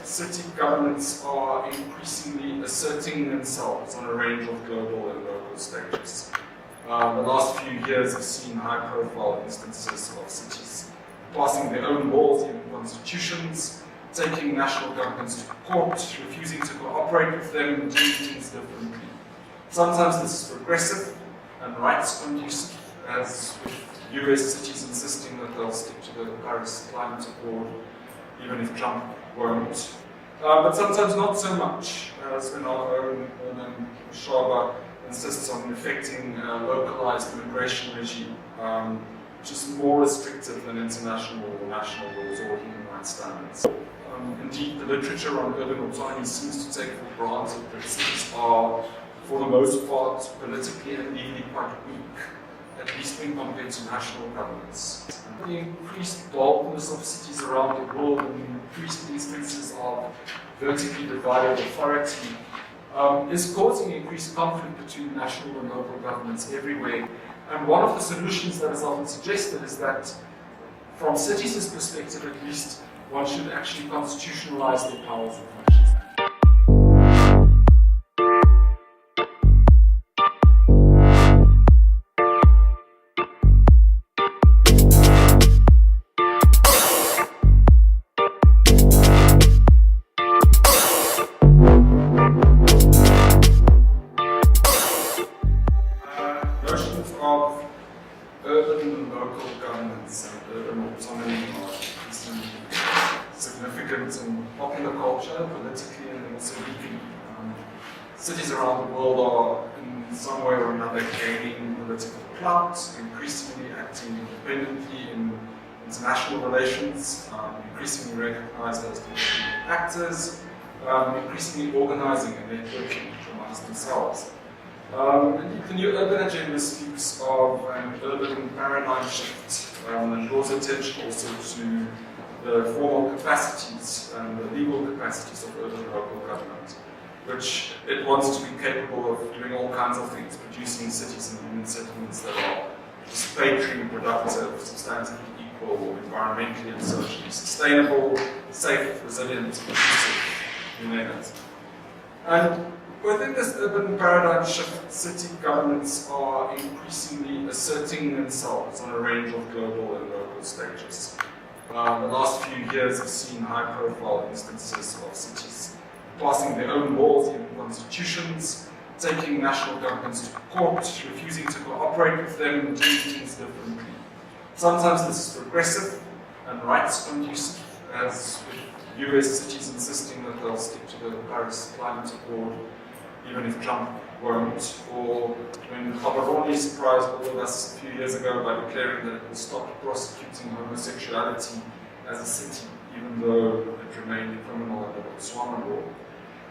City governments are increasingly asserting themselves on a range of global and local stages. The last few years have seen high-profile instances of cities passing their own laws, even constitutions, taking national governments to court, refusing to cooperate with them, and doing things differently. Sometimes this is progressive and rights conducive, as with US cities insisting that they'll stick to the Paris Climate Accord, even if Trump won't. But sometimes not so much, as when our own woman Shaba insists on effecting a localized immigration regime, which is more restrictive than international or national laws or human rights standards. Indeed, the literature on urban autonomy seems to take for granted that cities are, for the most part, politically and legally quite weak, at least when compared to national governments. The increased boldness of cities around the world and increased instances of vertically divided authority is causing increased conflict between national and local governments everywhere. And one of the solutions that is often suggested is that, from cities' perspective at least, one should actually constitutionalize their powers and functions. Notions of urban and local governments and urban autonomy are significant in popular culture, politically and also legally. Cities around the world are in some way or another gaining political clout, increasingly acting independently in international relations, increasingly recognized as independent actors, increasingly organizing and networking amongst themselves. The new urban agenda speaks of an urban paradigm shift and draws attention also to the formal capacities and the legal capacities of urban local government, which it wants to be capable of doing all kinds of things, producing cities and human settlements that are participatory, productive, substantively equal, environmentally and socially sustainable, safe, resilient, inclusive, you name it. And within this urban paradigm shift, city governments are increasingly asserting themselves on a range of global and local stages. The last few years have seen high-profile instances of cities passing their own laws, even constitutions, taking national governments to court, refusing to cooperate with them, and doing things differently. Sometimes this is progressive and rights conducive, as with US cities insisting that they'll stick to the Paris Climate Accord, even if Trump won't, or when Gaborone surprised all of us a few years ago by declaring that it will stop prosecuting homosexuality as a city, even though it remained criminal under Botswana law.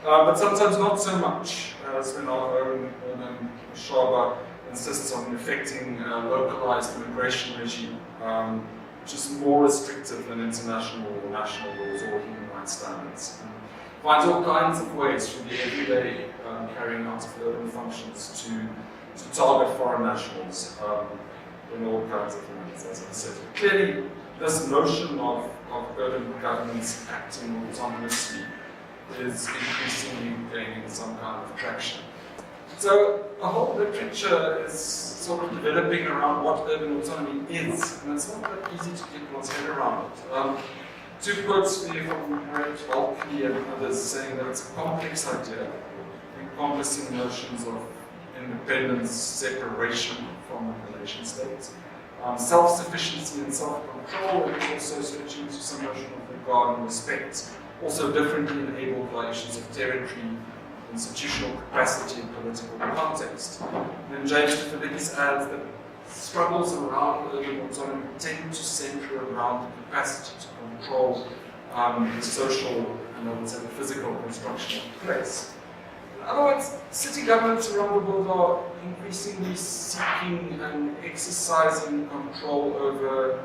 But sometimes not so much, as when our own woman Shaba insists on effecting a localized immigration regime, which is more restrictive than international or national laws or human rights standards. Finds all kinds of ways from the everyday carrying out of urban functions to target foreign nationals in all kinds of ways, as I said. Clearly, this notion of urban governments acting autonomously is increasingly gaining some kind of traction. So a whole literature is sort of developing around what urban autonomy is, and it's not that easy to get one's head around it. Two quotes here from Marius Pieterse and others saying that it's a complex idea, encompassing notions of independence, separation from the nation state, self-sufficiency and self-control, and also switching to some notion of regard and respect, also differently enabled by issues of territory, institutional capacity, and political context. And then James Filikis adds that struggles around urban autonomy tend to center around the capacity to control the social and I would say the physical construction of the place. In other words, city governments around the world are increasingly seeking and exercising control over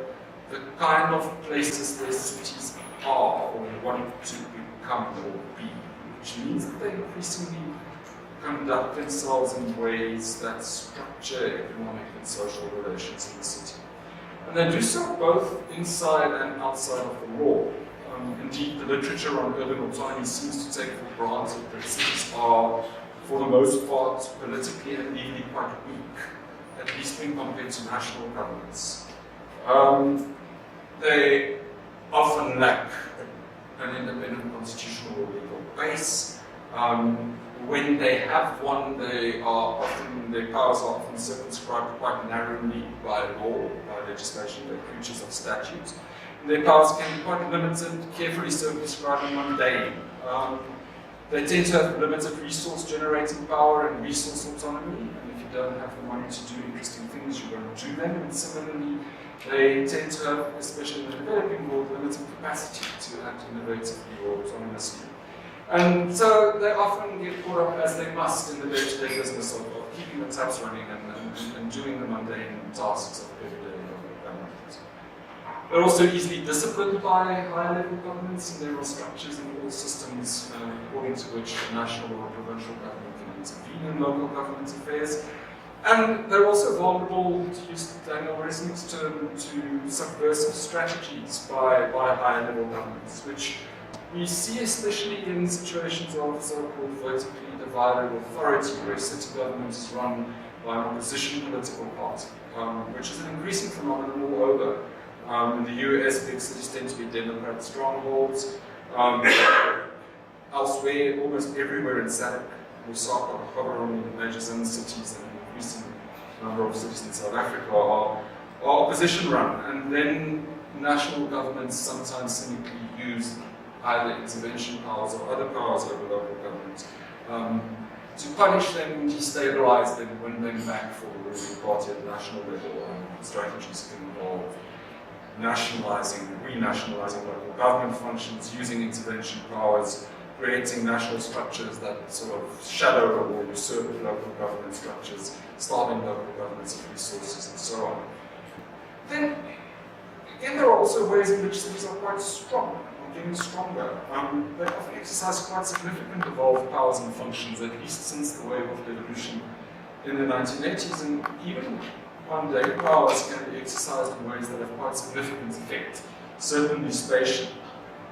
the kind of places their cities are or want to become or be, which means that they increasingly conduct themselves in ways that structure economic and social relations in the city. And they do so both inside and outside of the law. Indeed, the literature on urban autonomy seems to take for granted that cities are, for the most part, politically and legally quite weak, at least when compared to national governments. They often lack an independent constitutional or legal base. When they have one, their powers are often circumscribed quite narrowly by law, by legislation, by creatures of statute. Their powers can be quite limited, carefully circumscribed and mundane. They tend to have limited resource generating power and resource autonomy, and if you don't have the money to do interesting things, you won't do them. And similarly, they tend to have, especially in the developing world, limited capacity to act innovatively or autonomously. And so they often get caught up, as they must, in the day-to-day business of keeping the taps running and doing the mundane tasks of everyday government. They're also easily disciplined by higher-level governments, and there are structures in all systems according to which the national or provincial government can intervene in local government affairs. And they're also vulnerable, to use Daniel Resnick's term, to subversive strategies by higher-level governments, which we see especially in situations of so-called vertically divided authority, where city government is run by an opposition political party, which is an increasing phenomenon all over. In the US, big cities tend to be Democrat strongholds. Elsewhere, almost everywhere in SADC, Lusaka, Gaborone, major Zim cities, and an increasing number of cities in South Africa are opposition run. And then national governments sometimes cynically use either intervention powers or other powers over local government to punish them, destabilize them, win them back for the ruling party at the national level. Strategies can involve nationalizing, renationalizing local government functions, using intervention powers, creating national structures that sort of shadow or usurp local government structures, starving local governments of resources, and so on. Then, again, there are also ways in which cities are quite strong, or getting stronger. They often exercise quite significant evolved powers and functions, at least since the wave of devolution in the 1980s, and even one day powers can be exercised in ways that have quite significant effect, certainly spatial.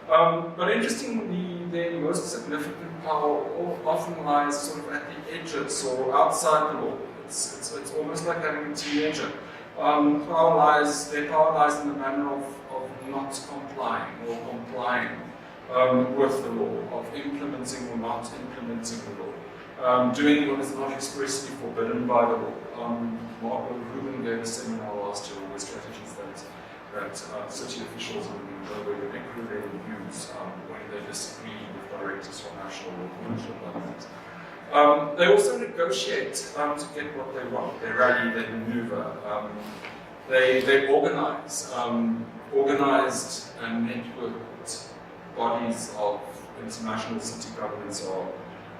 But interestingly, their most significant power often lies sort of at the edges or outside the law. It's almost like having a teenager. Their power lies in the manner of not complying or complying with the law, of implementing or not implementing the law, doing what is not expressly forbidden by the law. Mark Rubin gave a seminar last year on the strategies that city officials in Joburg and Ecuador use when they disagree with directives from national or provincial government. They also negotiate to get what they want. They rally, they maneuver, they organize. Organized and networked bodies of international city governments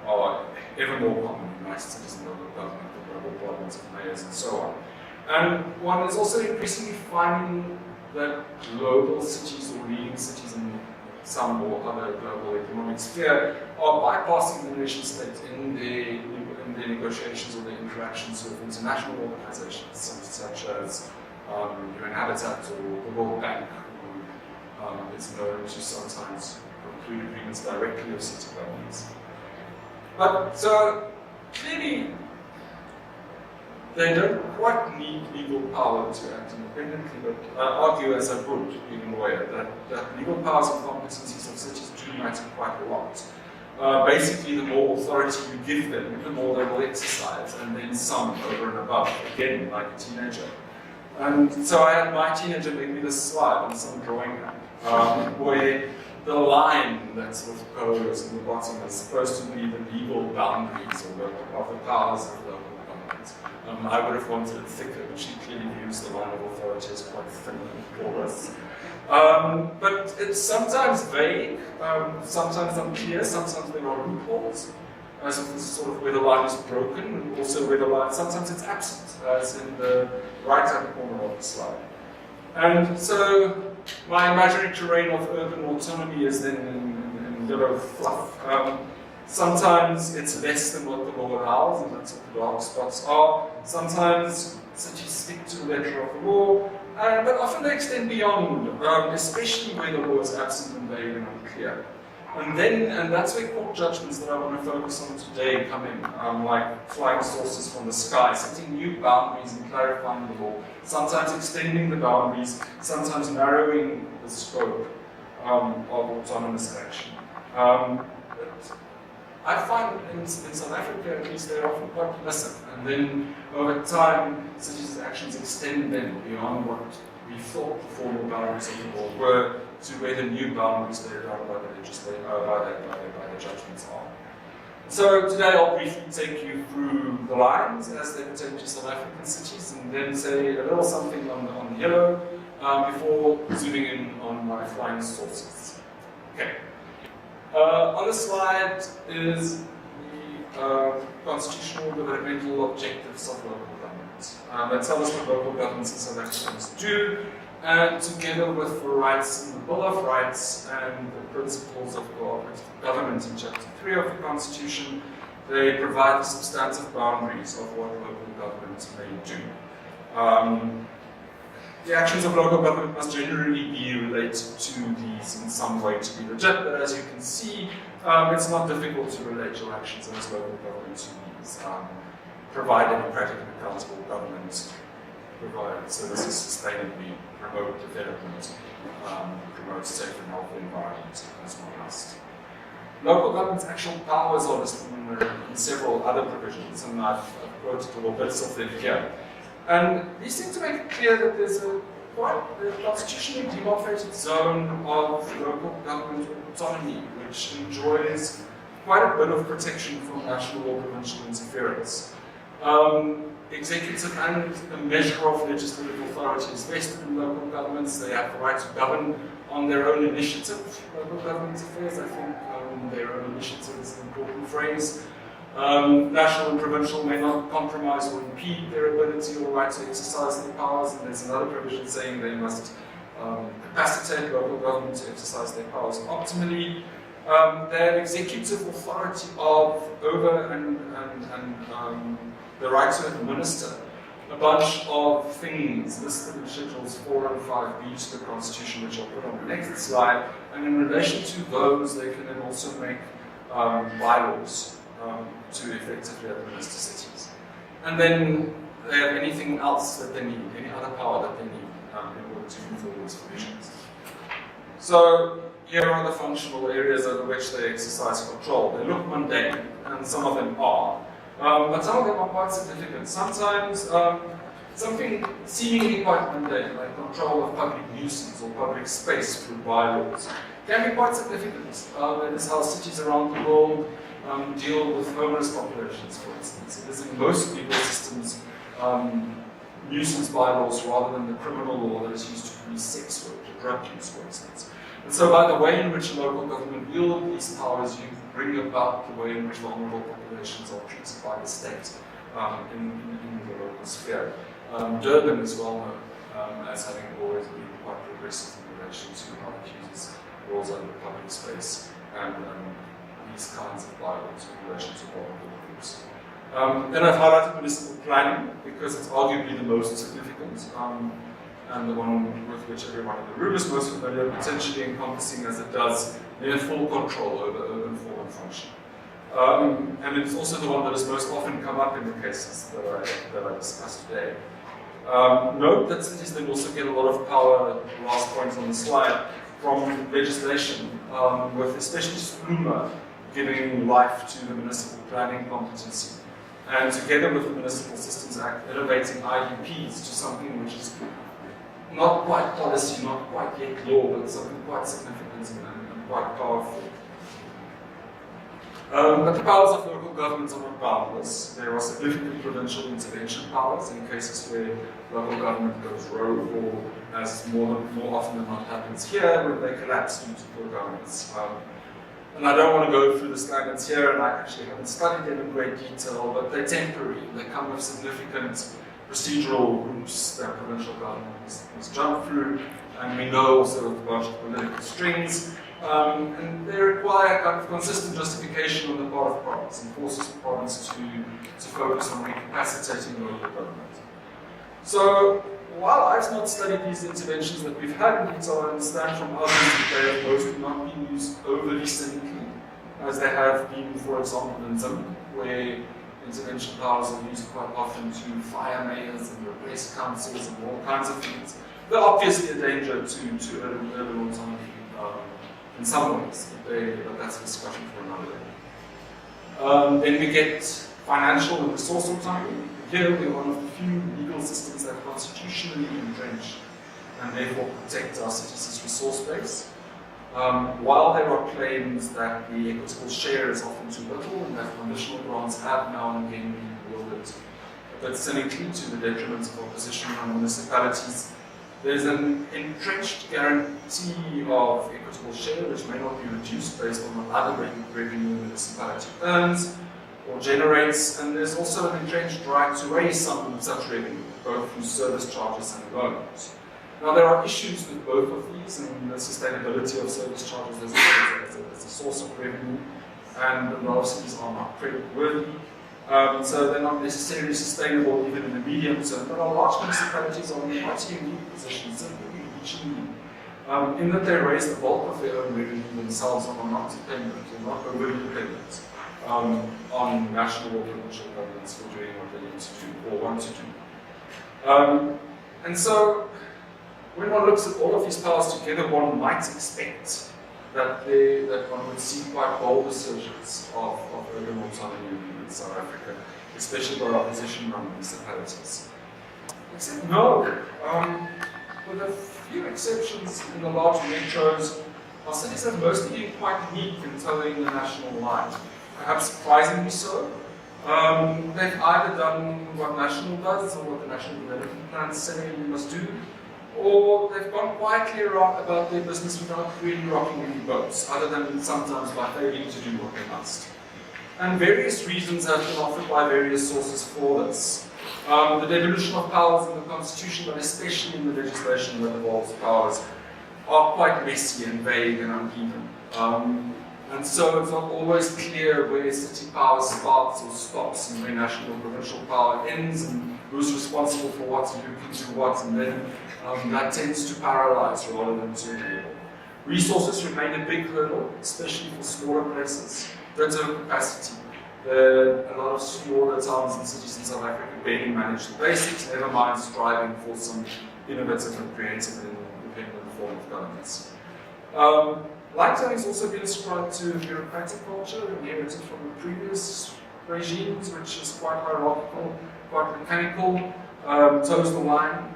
are ever more common in United States and local government, the global parliaments of mayors and so on. And one is also increasingly finding that global cities or leading cities in some or other global economic sphere are bypassing the nation state in their negotiations or their interactions with international organizations such as UN Habitat or the World Bank, who is known to sometimes conclude agreements directly with city governments. But clearly, they don't quite need legal power to act independently, but I argue, as I would, being a lawyer, that legal powers and competencies of cities do matter quite a lot. Basically, the more authority you give them, the more they will exercise, and then some over and above, again, like a teenager. And so I had my teenager make me this slide on some drawing where the line that's sort of posed in the bottom is supposed to be the legal boundaries of the powers of local government. I would have wanted it thicker, but she clearly views the line of authority as quite thin and porous. But it's sometimes vague, sometimes unclear, sometimes there are loopholes, as if this is sort of where the line is broken, and also where the line, sometimes it's absent, as in the right-hand corner of the slide. And so my imaginary terrain of urban autonomy is then in yellow fluff. Sometimes it's less than what the law allows, and that's what the dark spots are. Sometimes cities stick to the letter of the law, But often they extend beyond, especially where the law is absent and vague and unclear. And that's where court judgments that I want to focus on today come in, like flying saucers from the sky, setting new boundaries and clarifying the law, sometimes extending the boundaries, sometimes narrowing the scope of autonomous action. I find in South Africa, at least, they're often quite permissive, and then over time, cities' actions extend them beyond what we thought the formal boundaries of the law were to where the new boundaries laid out by the legislature, by the judgments are. So today I'll briefly take you through the lines as they pertain to South African cities, and then say a little something on the yellow before zooming in on my flying sources. Okay. On the slide is the constitutional developmental objectives of local government. That tell us what local governments in South Africa must do, and together with the rights in the Bill of Rights and the principles of cooperative government in Chapter 3 of the Constitution, they provide the substantive boundaries of what local government may do. The actions of local government must generally be related to these in some way to be legit, but as you can see, it's not difficult to relate your actions as local government to these. Provide democratic and accountable government, provide services sustainably, promote development, promote safe and healthy environment as one must. Local government's actual powers are listed in several other provisions, and I've quoted little bits of them here. And these seem to make it clear that there's a quite constitutionally demarcated zone of local government autonomy, which enjoys quite a bit of protection from national or provincial interference. Executive and a measure of legislative authority is vested in local governments. They have the right to govern on their own initiative. Local government affairs, I think their own initiative is an important phrase. National and provincial may not compromise or impede their ability or right to exercise their powers, and there's another provision saying they must capacitate local government to exercise their powers optimally. They have executive authority over and the right to administer a bunch of things listed in Schedules 4 and 5b to the Constitution, which I'll put on the next slide. And in relation to those, they can then also make bylaws to effectively administer cities. And then they have anything else that they need, any other power that they need in order to fulfill these provisions. So here are the functional areas over which they exercise control. They look mundane, and some of them are. But some of them are quite significant. Sometimes something seemingly quite mundane, like control of public nuisance or public space through bylaws, can be quite significant. That is how cities around the world deal with homeless populations, for instance. It is in most legal systems nuisance bylaws rather than the criminal law that is used to police sex work or drug use, for instance. And so by the way in which local government wield these powers, you bring about the way in which vulnerable populations are treated by the state in the local sphere. Durban is well known as having always been quite progressive in relation to how it uses rules over public space and these kinds of bylaws in relation to vulnerable groups. Then I've highlighted municipal planning because it's arguably the most significant and the one with which everyone in the room is most familiar, potentially encompassing as it does near full control over urban form and function. And it's also the one that has most often come up in the cases that I discussed today. Note that cities then also get a lot of power, last point on the slide, from legislation, with especially SPLUMA giving life to the municipal planning competency. And together with the Municipal Systems Act, elevating IUPs to something which is not quite policy, not quite yet law, but something quite significant and quite powerful. But the powers of local governments are not boundless. There are significant provincial intervention powers in cases where local government goes rogue, or as more often than not happens here, when they collapse due to poor governance. And I don't want to go through the standards here, and I actually haven't studied them in great detail, but they're temporary. They come with significant procedural hoops that provincial government must jump through, and we know also a bunch of political strings, and they require kind of consistent justification on the part of province, and forces the province to focus on recapacitating local government. So while I've not studied these interventions that we've had in detail, I understand from others that they have mostly not been used overly cynically, as they have been, for example, in Zim, where intervention powers are used quite often to fire mayors and replace councils and all kinds of things. They're obviously a danger to urban autonomy in some ways, but that's a discussion for another day. Then we get financial and resource autonomy. Here we're one of the few legal systems that constitutionally entrench and therefore protect our citizens' resource base. While there are claims that the equitable share is often too little and that conditional grants have now and again been wielded a bit cynically to the detriment of opposition on municipalities, there's an entrenched guarantee of equitable share which may not be reduced based on what other revenue the municipality earns or generates, and there's also an entrenched right to raise some such revenue, both through service charges and loans. Now, there are issues with both of these, and the sustainability of service charges as a source of revenue, and a lot of cities are not credit-worthy, so they're not necessarily sustainable even in the medium term, but our large municipalities are in quite a unique position, simply regionally, in that they raise the bulk of their own revenue themselves and are not dependent, or not overly dependent, on national or provincial governments for doing what they need to do, or want to do. And so, when one looks at all of these powers together, one might expect that one would see quite bold assertions of urban autonomy in South Africa, especially by opposition-run municipalities. Except no. With a few exceptions in the large metros, our cities have mostly been quite weak in towing the national line. Perhaps surprisingly so. They've either done what national does or what the national development plans say we must do, or they've gone quietly around about their business without really rocking any boats, other than sometimes by failing to do what they must. And various reasons have been offered by various sources for this. The devolution of powers in the Constitution, but especially in the legislation that involves powers, are quite messy and vague and uneven. And so it's not always clear where city power starts or stops and where national or provincial power ends and who's responsible for what and who can do what, and then that tends to paralyze rather than to enable. Resources remain a big hurdle, especially for smaller places. There's no capacity. A lot of smaller towns and cities in South Africa barely manage the basics, never mind striving for some innovative and creative and independent form of governance. Lighttowing has also been ascribed to bureaucratic culture, inherited from the previous regimes, which is quite hierarchical, quite mechanical, toes the line.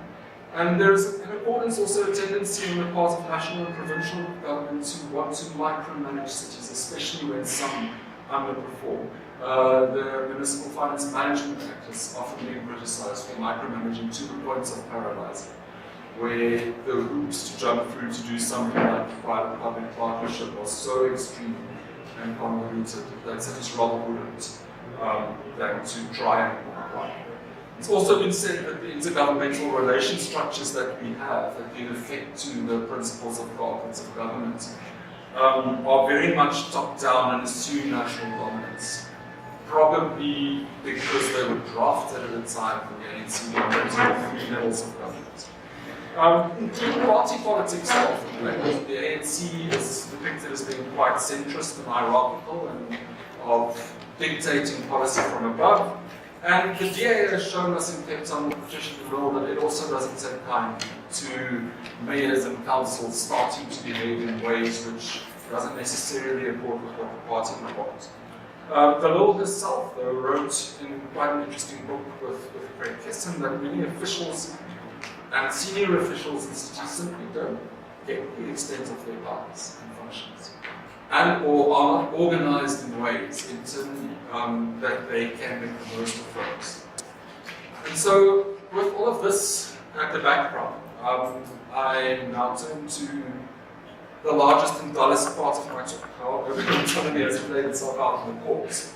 And there's, in accordance, also a tendency on the part of national and provincial governments who want to micromanage cities, especially when some underperform. The Municipal Finance Management Act is often being criticized for micromanaging to the point of paralyzing, where the hoops to jump through to do something like private-public partnership are so extreme and convoluted that cities rather wouldn't than to try and comply. It's also been said that the intergovernmental relation structures that we have that give effect to the principles of cooperative government are very much top-down and assume national dominance. Probably because they were drafted at a time when the ANC were three levels of government. Including party politics often. The ANC is depicted as being quite centrist and hierarchical and of dictating policy from above. And the DA has shown us in Cape Town Petition to Law that it also doesn't take kind to mayors and councils starting to behave in ways which doesn't necessarily accord with what the party wants. The law herself, though, wrote in quite an interesting book with Craig Kesson that many officials and senior officials in cities simply don't get the extent of their powers and functions, and or are not organized in ways internally that they can make the most of those. And so, with all of this at the background, I now turn to the largest and dullest part of my talk, how urban autonomy has played itself out in the courts.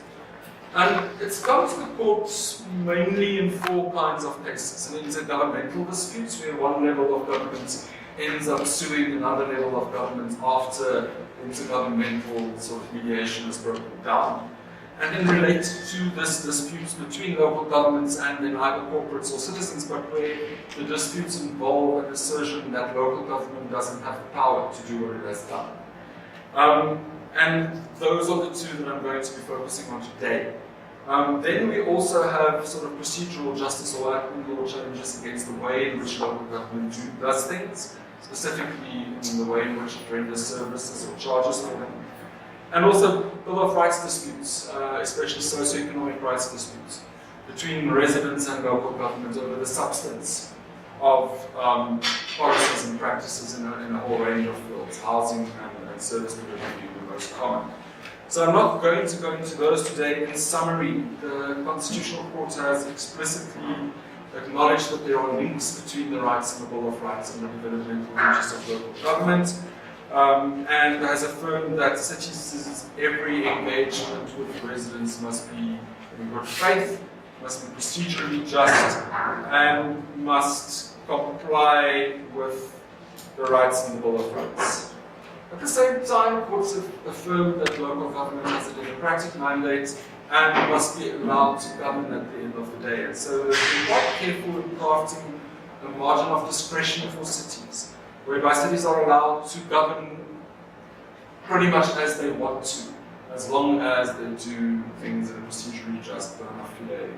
And it's come to the courts mainly in four kinds of cases. An intergovernmental disputes, where one level of government ends up suing another level of government after intergovernmental sort of mediation is broken down. and then relate to this disputes between local governments and then either corporates or citizens, but where the disputes involve an assertion that local government doesn't have the power to do what it has done. And those are the two that I'm going to be focusing on today. Then we also have sort of procedural justice or admin law challenges against the way in which local government does things, specifically in the way in which it renders services or charges for them. And also Bill of Rights disputes, especially socioeconomic rights disputes, between residents and local government over the substance of policies and practices in a whole range of fields, housing and service delivery being the most common. So I'm not going to go into those today. In summary, the Constitutional Court has explicitly acknowledged that there are links between the rights in the Bill of Rights and the developmental interests of local government, and has affirmed that cities' every engagement with residents must be in good faith, must be procedurally just, and must comply with the rights in the Bill of Rights. At the same time, courts have affirmed that local government has a democratic mandate and must be allowed to govern at the end of the day. And so they're quite careful in crafting a margin of discretion for cities, whereby cities are allowed to govern pretty much as they want to, as long as they do things in a procedurally just, bona fide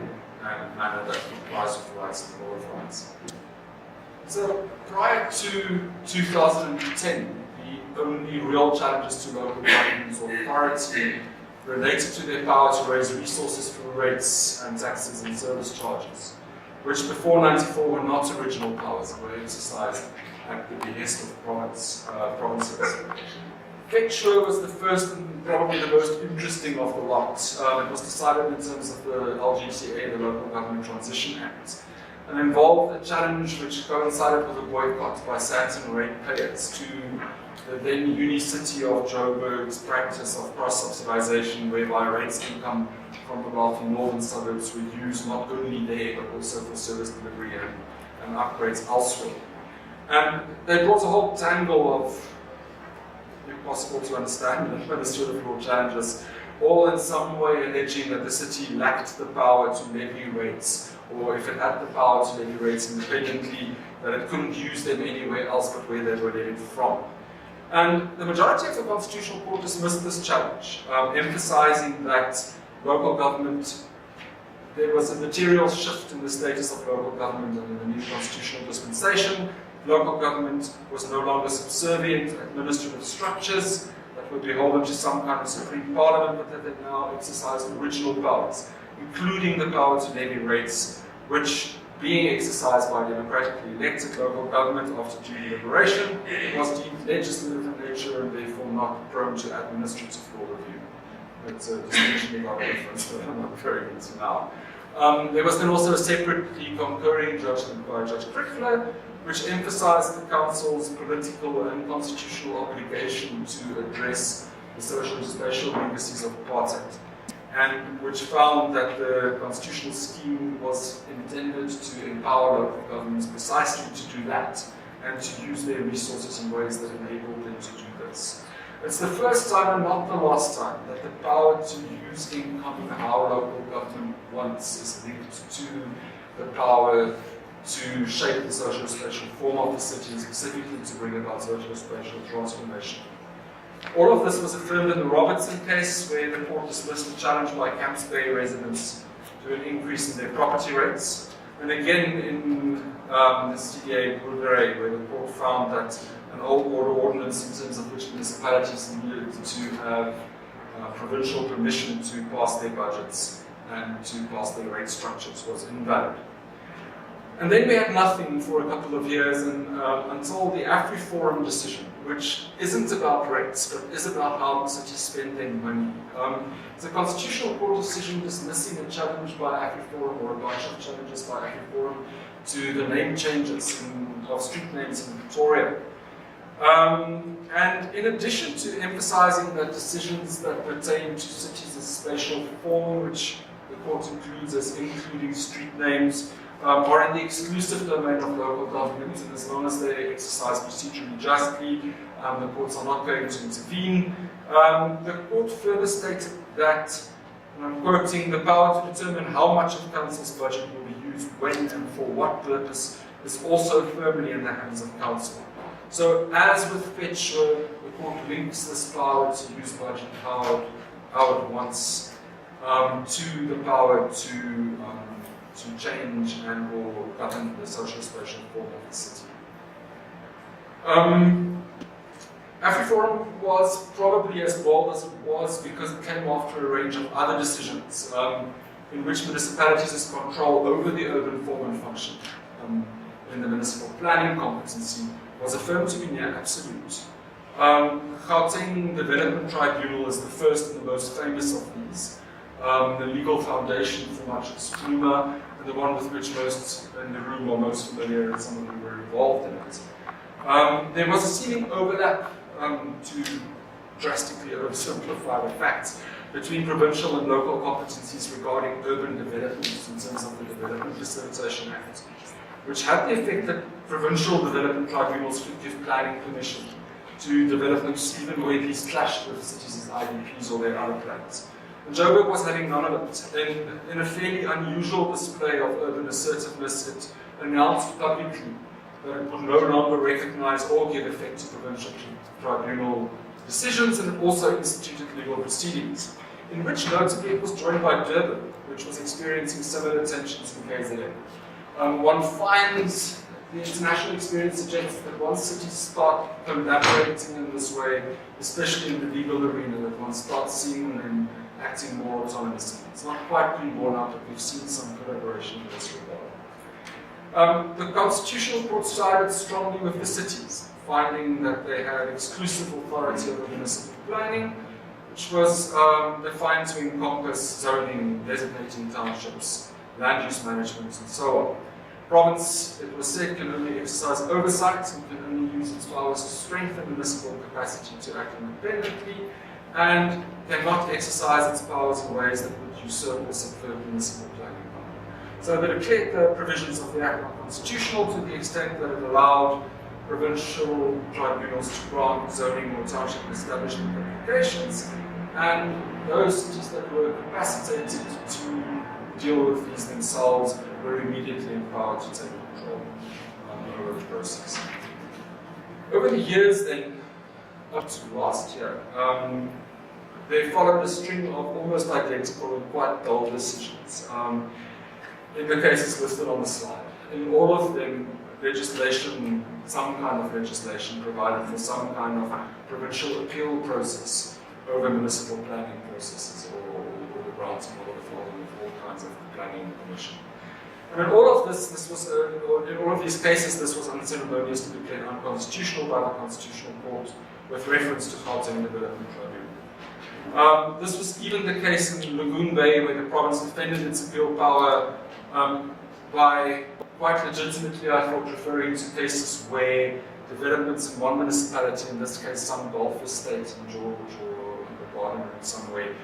manner that complies with the rights of the Bill of Rights. So prior to 2010, the only real challenges to local government's authority related to their power to raise resources for rates and taxes and service charges, which before '94 were not original powers, were exercised at the behest of provinces. Fetchler was the first and probably the most interesting of the lot. It was decided in terms of the LGTA, the Local Government Transition Act, and involved a challenge which coincided with a boycott by certain ratepayers to the then uni-city of Joburg's practice of cross-subsidization, whereby rates can come from the wealthy northern suburbs were used not only there but also for service delivery and upgrades elsewhere. And they brought a whole tangle of impossible to understand administrative law challenges, all in some way alleging that the city lacked the power to levy rates, or if it had the power to levy rates independently, that it couldn't use them anywhere else but where they were levied from. And the majority of the Constitutional Court dismissed this challenge, emphasizing that local government, there was a material shift in the status of local government under the new constitutional dispensation. Local government was no longer subservient to administrative structures that were beholden to some kind of supreme parliament, but that they now exercised original powers, including the power to levy rates, which, being exercised by democratically elected local government after due deliberation, was deemed legislative in nature and therefore not prone to administrative law review. It's a distinction we got a difference that I'm not referring into now. There was then also a separately concurring judgment by Judge Crickler, which emphasized the Council's political and constitutional obligation to address the social and spatial legacies of apartheid, and which found that the constitutional scheme was intended to empower local governments precisely to do that, and to use their resources in ways that enabled them to do this. It's the first time and not the last time that the power to use income and how local government wants is linked to the power to shape the social spatial form of the city, specifically to bring about social spatial transformation. All of this was affirmed in the Robertson case, where the court dismissed a challenge by Camps Bay residents to an increase in their property rates. And again in the CDA Boerdery, where the court found that an old order ordinance in terms of which municipalities needed to have provincial permission to pass their budgets and to pass their rate structures was invalid. And then we had nothing for a couple of years until the AfriForum decision, which isn't about rates, but is about how cities spend their money. It's a Constitutional Court decision dismissing a challenge by AfriForum, or a bunch of challenges by AfriForum, to the name changes of street names in Victoria. And in addition to emphasizing that decisions that pertain to cities' spatial form, which the court includes as including street names, are in the exclusive domain of local government, and as long as they exercise procedurally justly, the courts are not going to intervene. The court further stated that and I'm quoting, the power to determine how much of council's budget will be used when and for what purpose is also firmly in the hands of council. So as with Fetch, the court links this power to use budget how it wants to the power to change and or govern the social spatial form of the city. AfriForum was probably as bold as it was because it came after a range of other decisions in which municipalities' control over the urban form and function in the municipal planning competency was affirmed to be near absolute. Gauteng Development Tribunal is the first and the most famous of these. The legal foundation for much is FUMA, and the one with which most in the room are most familiar and some of you were involved in it. There was a seeming overlap to drastically oversimplify the facts between provincial and local competencies regarding urban development in terms of the Development Facilitation Act, which had the effect that provincial development tribunals could give planning permission to developments even where these clashed with cities' IDPs or their other plans. And Joburg was having none of it. In a fairly unusual display of urban assertiveness, it announced publicly that it would no longer recognize or give effect to provincial tribunal decisions, and it also instituted legal proceedings, in which notably it was joined by Durban, which was experiencing similar tensions in KZN. One finds the international experience suggests that once cities start collaborating in this way, especially in the legal arena, that one starts seeing them acting more autonomously. It's not quite been borne out, but we've seen some collaboration in this regard. The Constitutional Court sided strongly with the cities, finding that they had exclusive authority over municipal planning, which was defined to encompass zoning, designating townships, land use management, and so on. Province, it was said, can only exercise oversight and can only use its powers to strengthen municipal capacity to act independently, and cannot exercise its powers in ways that would usurp or subvert municipal planning power. So they declared the provisions of the Act unconstitutional to the extent that it allowed provincial tribunals to grant zoning or township establishment applications, and those cities that were capacitated to deal with these themselves were immediately empowered to take control over the process. Over the years then, up to last year, they followed a string of almost identical and quite dull decisions in the cases listed on the slide. In all of them, legislation, some kind of legislation provided for some kind of provincial appeal process over municipal planning processes or the granting or the following of all kinds of planning permission. And in all of this was, in all of these cases, this was unceremoniously declared unconstitutional by the Constitutional Court with reference to Gauteng Development Tribunal. This was even the case in Lagoon Bay, where the province defended its appeal power by quite legitimately, I thought, referring to cases where developments in one municipality, in this case some Gulf estate in George or in the Garden in some way,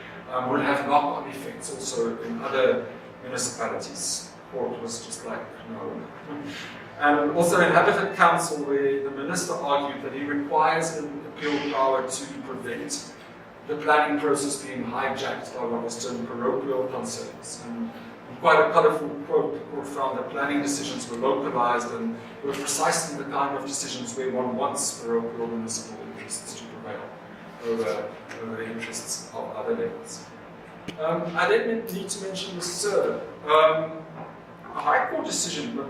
would have knock-on effects also in other municipalities. The court was just like, no. And also in Habitat Council, where the minister argued that he requires an appeal power to prevent the planning process being hijacked by what was termed parochial concerns. And quite a colourful quote, the court found that planning decisions were localised and were precisely the kind of decisions where one wants parochial municipal interests to prevail over the interests of other levels. I then need to mention the SIR. A High Court decision, but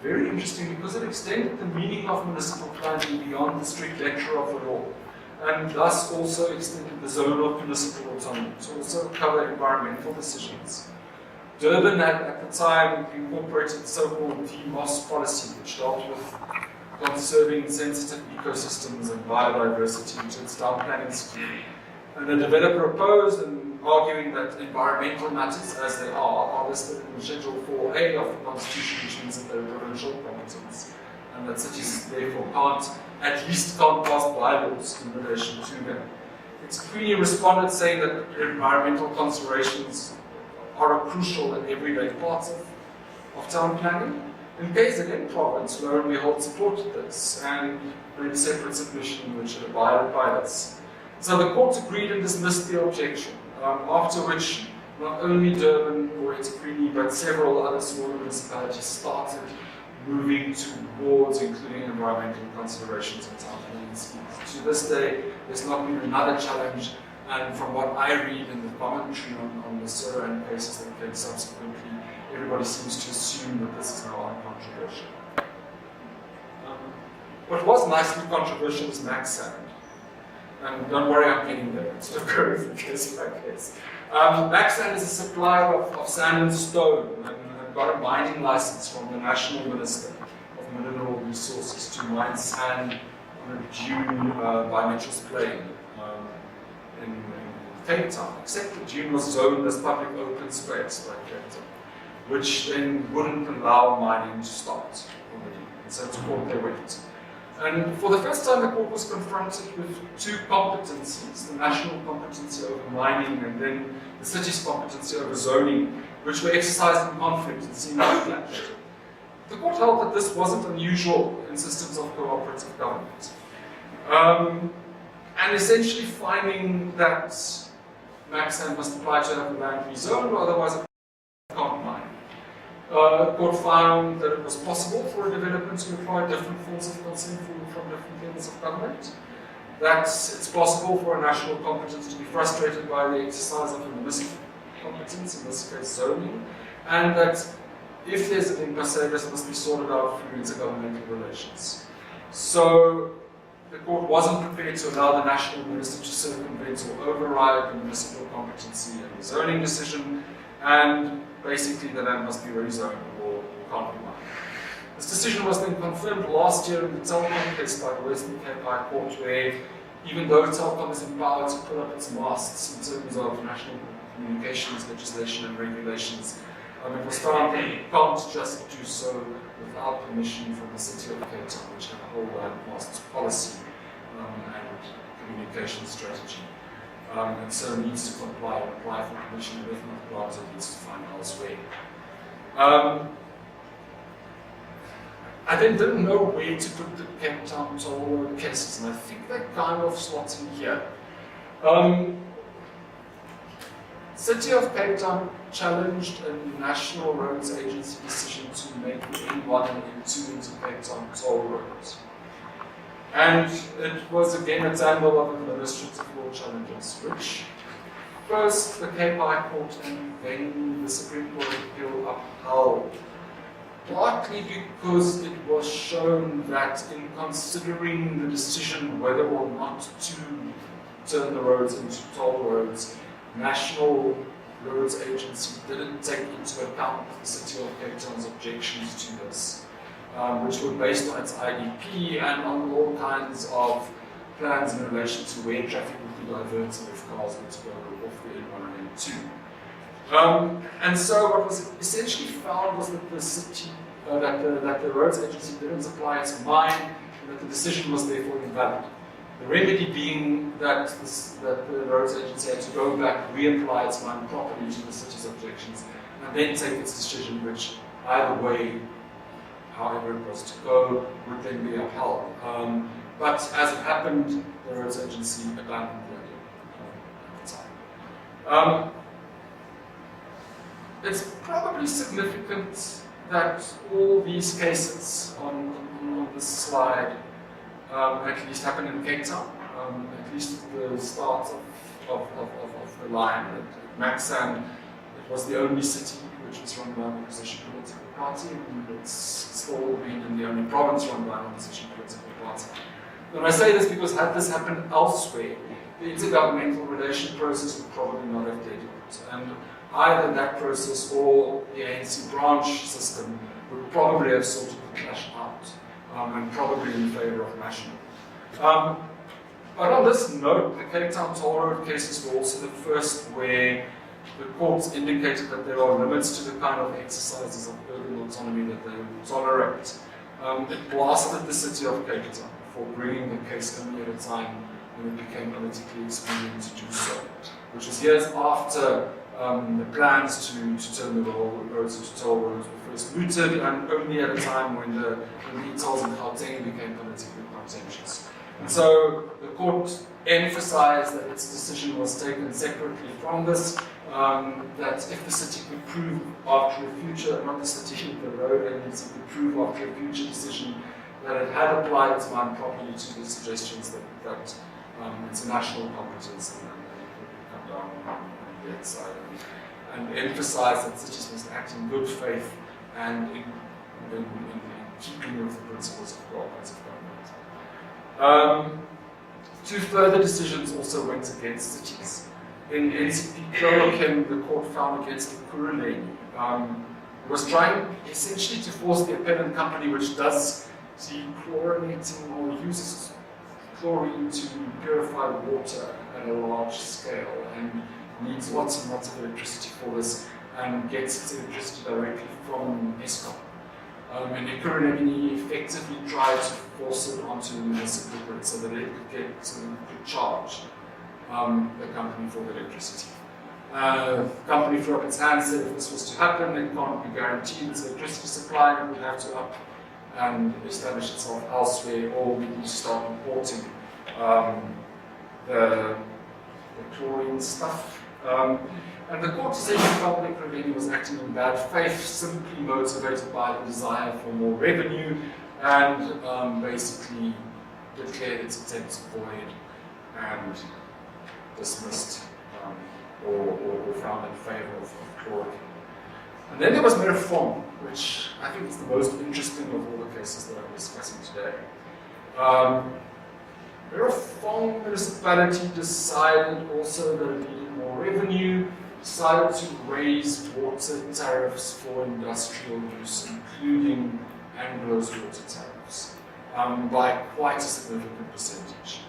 very interesting because it extended the meaning of municipal planning beyond the strict letter of the law, and thus also extended the zone of municipal autonomy to also cover environmental decisions. Durban had at the time incorporated the so-called DMOS policy, which dealt with conserving sensitive ecosystems and biodiversity into its town planning scheme. And the developer opposed, and arguing that environmental matters, as they are listed in Schedule 4A of the Constitution, which means that they're provincial competence, and that cities therefore at least can't pass bylaws in relation to them. Its Queenie responded saying that environmental considerations are a crucial and everyday part of town planning. In KZN province, lo and behold, supported this and made a separate submission in which it abided by this. So the court agreed and dismissed the objection, after which not only Durban or eThekwini, but several other smaller municipalities started moving towards including environmental considerations in town planning schemes. To this day, there's not been another challenge, and from what I read in the commentary on the Surrey cases that came subsequently, everybody seems to assume that this is now uncontroversial. What was nicely controversial is Maxsand. And don't worry, I'm getting there. It's not going from case by case. Maxsand is a supplier of sand and stone and got a mining license from the National Minister of Mineral Resources to mine sand on a dune by Mitchell's Plain in Cape Town. Except the dune was zoned as public open space by Cape Town, which then wouldn't allow mining to start on the dune. And so to court they went. And for the first time, the court was confronted with two competencies, the national competency over mining and then the city's competency over zoning, which were exercised in conflict and seemingly clashed. The court held that this wasn't unusual in systems of cooperative government. And essentially finding that Maxsand must apply to have the land rezoned, or otherwise it can't mine. The court found that it was possible for a development to require different forms of consent from different levels of government, that it's possible for a national competence to be frustrated by the exercise of a municipal competence, in this case zoning, and that if there's an impasse, this must be sorted out through intergovernmental relations. So the court wasn't prepared to allow the national minister to circumvent or override the municipal competency and the zoning decision, and basically the land must be rezoned or can't be mined. This decision was then confirmed last year in the Telkom case by the Western Cape High Court, where even though Telkom is empowered to put up its masts in terms of national communications legislation and regulations, it was found that it can't just do so without permission from the City of Cape Town, which have a whole land masts policy and communication strategy. And so needs to comply and apply for permission, and if not granted, needs to find elsewhere. I then didn't know where to put the Cape Town toll road cases, and I think that kind of slots in here. City of Cape Town challenged a National Roads Agency decision to make the N1 and N2 into Cape Town toll roads. And it was again a tangle of administrative law challenges, which first the Cape High Court and then the Supreme Court of Appeal upheld, partly because it was shown that in considering the decision whether or not to turn the roads into toll roads, National Roads Agency didn't take into account the City of Cape Town's objections to this. Which were based on its IDP and on all kinds of plans in relation to where traffic would be diverted if cars were to go off the N1 and N2. And so what was essentially found was that the city, that the roads agency didn't apply its mind, and that the decision was therefore invalid. The remedy being that the roads agency had to go back, reapply its mind properly to the city's objections, and then take its decision, which either way, however it was to go, would then be upheld. But as it happened, the roads agency abandoned the idea at the time. It's probably significant that all these cases on this slide at least happened in Cape Town, at least at the start of the line. At Maxsand, it was the only city which was run by an opposition political party, and it's still been the only province run by an opposition political party. And I say this because had this happened elsewhere, the intergovernmental relation process would probably not have taken it. And either that process or the ANC branch system would probably have sorted the clash out, and probably in favour of national. But on this note, the Cape Town toll road cases were also the first where the courts indicated that there are limits to the kind of exercises of urban autonomy that they would tolerate. It blasted the City of Cape Town for bringing the case only at a time when it became politically expedient to do so, which was years after the plans to turn the roads into toll roads were first mooted, and only at a time when the e-tolls in Gauteng became politically contentious. And so the court emphasized that its decision was taken separately from this, that if the city could prove after a future, not the city, the road agency could prove after a future decision that it had applied its mind properly to the suggestions that it's a national competence and come down on the other side and emphasize that cities must act in good faith and in keeping with the principles of cooperative government. Two further decisions also went against cities. In NCP Chloroquine, the court found against the Kuruleni, was trying essentially to force the appellant company, which does dechlorinating or uses chlorine to purify water at a large scale and needs lots and lots of electricity for this and gets its electricity directly from Eskom. And Kuruleni effectively tried to force it onto the municipal grid so that it could charge the company for the electricity. The company threw up its hands, said if this was to happen, it can't be guaranteed its electricity supply, it would have to up and establish itself elsewhere, or we need to start importing the chlorine stuff. And the court essentially felt that Kuruleni was acting in bad faith, simply motivated by the desire for more revenue, and basically declared its attempts void and dismissed or found in favour of chloroquine. And then there was Merafong, which I think is the most interesting of all the cases that I'm discussing today. Merafong municipality decided also that it needed more revenue, decided to raise water tariffs for industrial use, including Anglo's water tariffs, by quite a significant percentage.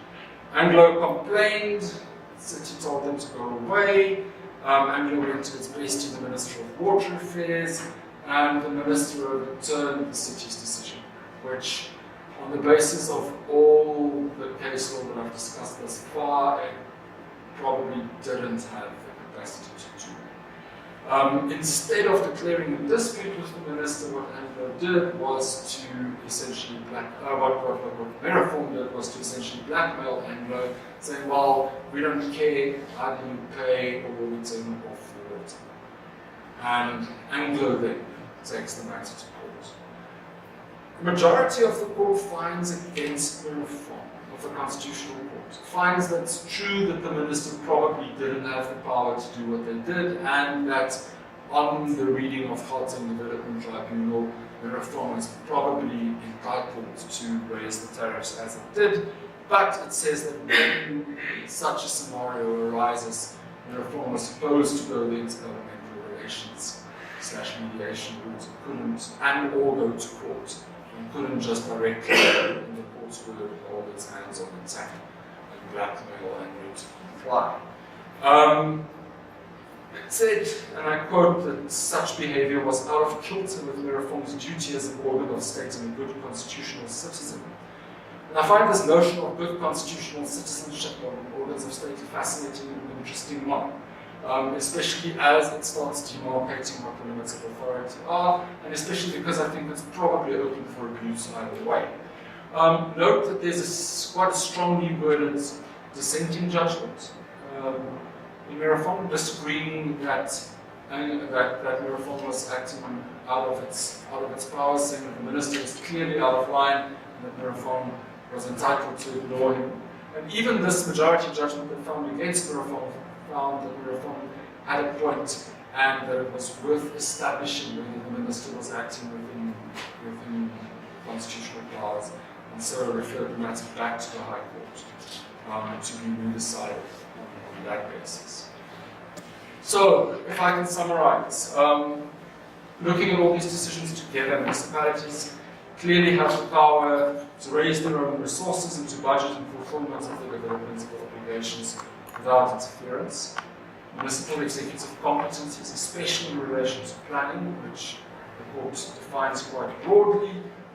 Anglo complained, the city told them to go away. Anglo went to its base to the Minister of Water Affairs, and the Minister overturned the city's decision, which, on the basis of all the case law that I've discussed thus far, it probably didn't have the capacity to do. Instead of declaring a dispute with the minister, what Anglo did was to essentially what Merafong did was to essentially blackmail Anglo, saying, well, we don't care, either you pay or we turn off the water. And Anglo then takes the matter to court. The majority of the court finds against Merafong, of the Constitutional Court, finds that it's true that the minister probably didn't have the power to do what they did, and that on the reading of Gauteng Development Tribunal, Merafong is probably entitled to raise the tariffs as it did, but it says that when such a scenario arises, Merafong was supposed to go the intergovernmental relations / mediation route, couldn't, and or go to court, and couldn't just directly in the court's word hold its hands on the tap and blackmail and to comply. It said, and I quote, that such behavior was out of kilter with Merafong's duty as an organ of state and a good constitutional citizen. And I find this notion of good constitutional citizenship on organs of state a fascinating and interesting one, especially as it starts demarcating what the limits of authority are, and especially because I think it's probably open for abuse either way. Note that there's quite a strongly worded dissenting judgment in Merafong, disagreeing that Merafong was acting out of its powers, saying that the minister was clearly out of line, and that Merafong was entitled to ignore him. And even this majority judgment that found against Merafong found that Merafong had a point, and that it was worth establishing whether the minister was acting within constitutional powers, and so referred the matter back to the High Court to be redecided on that basis. So, if I can summarize, looking at all these decisions together, municipalities clearly have the power to raise their own resources and to budget and fulfillment of the developmental obligations without interference. Municipal executive competencies, especially in relation to planning, which the court defines quite broadly,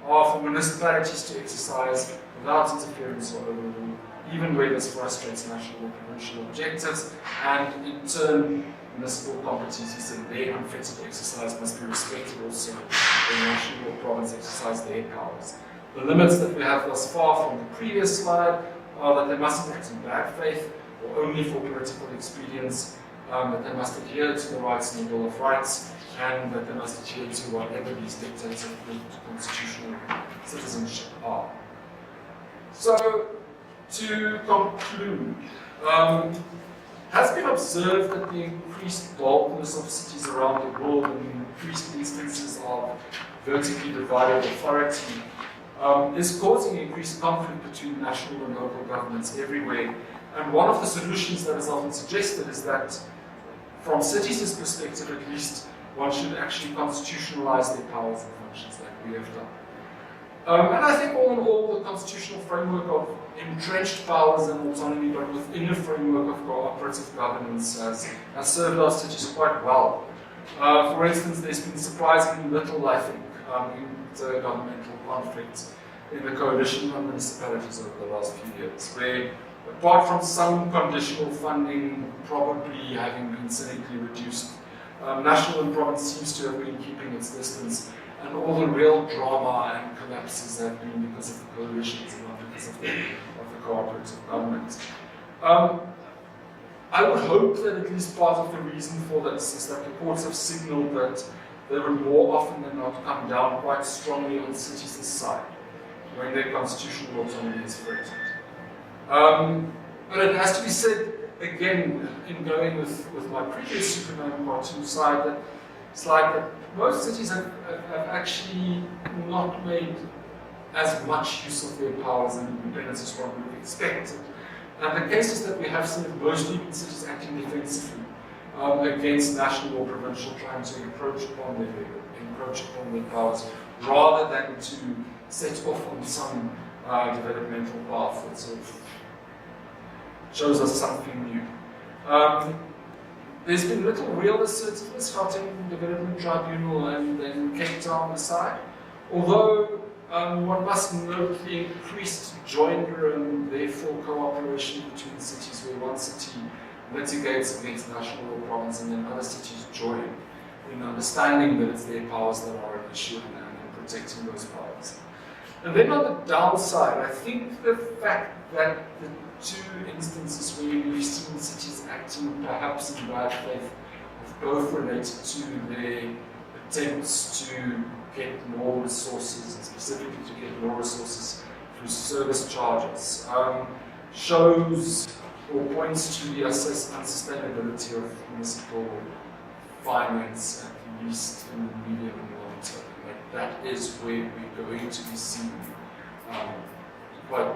are for municipalities to exercise without interference or overrule, even where this frustrates national or provincial objectives, and in turn, municipal competencies and their unfettered exercise must be respected also when national or province exercise their powers. The limits that we have thus far from the previous slide are that they mustn't act in bad faith or only for political expedience, that they must adhere to the rights in the Bill of Rights, and that they must adhere to whatever these dictates of constitutional citizenship are. So, to conclude, has been observed that the increased boldness of cities around the world and increased instances of vertically divided authority is causing increased conflict between national and local governments everywhere. And one of the solutions that is often suggested is that, from cities' perspective at least, one should actually constitutionalize their powers and functions like we have done. And I think all in all, the constitutional framework of entrenched powers and autonomy, but within a framework of cooperative governance, has served our cities quite well. For instance, there's been surprisingly little, I think, intergovernmental conflict in the coalition of municipalities over the last few years, where, apart from some conditional funding probably having been cynically reduced, national and province seems to have been keeping its distance, and all the real drama and collapses have been because of the coalitions and not because of the cooperative government. I would hope that at least part of the reason for this is that the courts have signaled that they would more often than not come down quite strongly on cities' side when their constitutional autonomy is threatened. But it has to be said, again, in going with my previous Superman cartoon slide, that most cities have actually not made as much use of their powers and independence as one would have expected. And the cases that we have seen have mostly been cities acting defensively against national or provincial trying to encroach upon their powers, rather than to set off on some developmental path that sort of shows us something new. There's been little real assertiveness, Gauteng Development Tribunal and Cape Town aside, although one must note the increased joinder and therefore cooperation between cities, where one city litigates against national or province and then other cities join in understanding that it's their powers that are at issue and in protecting those powers. And then on the downside, I think the fact that the two instances where we've seen cities acting perhaps in bad faith have both related to their attempts to get more resources, and specifically to get more resources through service charges, shows or points to the unsustainability of municipal finance, at least in the medium and long term. That is where we're going to be seeing quite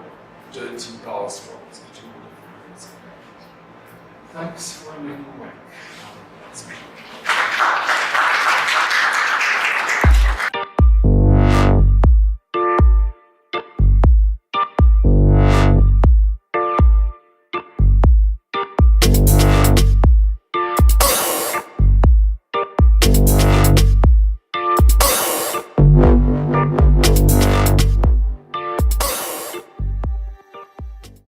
dirty power struggles between the different. Thanks for making me.